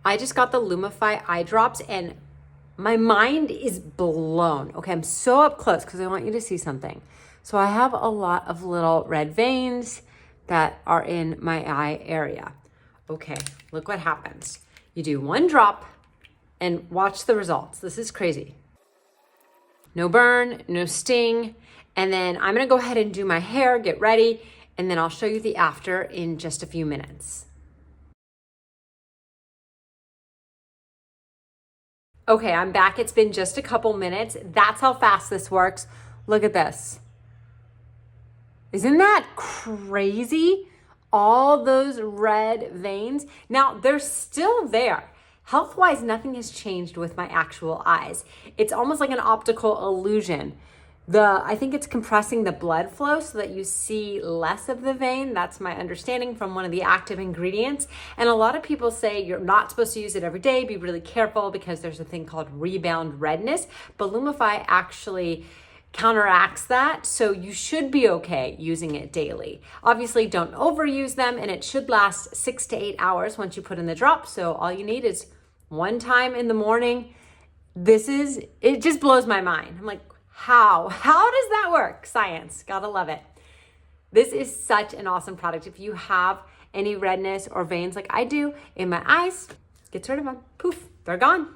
I just got the LUMIFY Eye Drops and my mind is blown. Okay, I'm so up close because I want you to see something. So I have a lot of little red veins that are in my eye area. Okay, look what happens. You do one drop and watch the results. This is crazy. No burn, no sting. And then I'm gonna go ahead and do my hair, get ready, and then I'll show you the after in just a few minutes. Okay, I'm back. It's been just a couple minutes. That's how fast this works. Look at this. Isn't that crazy? All those red veins. Now, they're still there. Health-wise, nothing has changed with my actual eyes. It's almost like an optical illusion. I think it's compressing the blood flow so that you see less of the vein. That's my understanding from one of the active ingredients. And a lot of people say you're not supposed to use it every day. Be really careful because there's a thing called rebound redness. But LUMIFY actually counteracts that, so you should be okay using it daily. Obviously, don't overuse them, and it should last 6 to 8 hours once you put in the drop. So all you need is one time in the morning. It just blows my mind. I'm like, how does that work? Science, gotta love it. This is such an awesome product. If you have any redness or veins like I do in my eyes, gets rid of them. Poof, they're gone.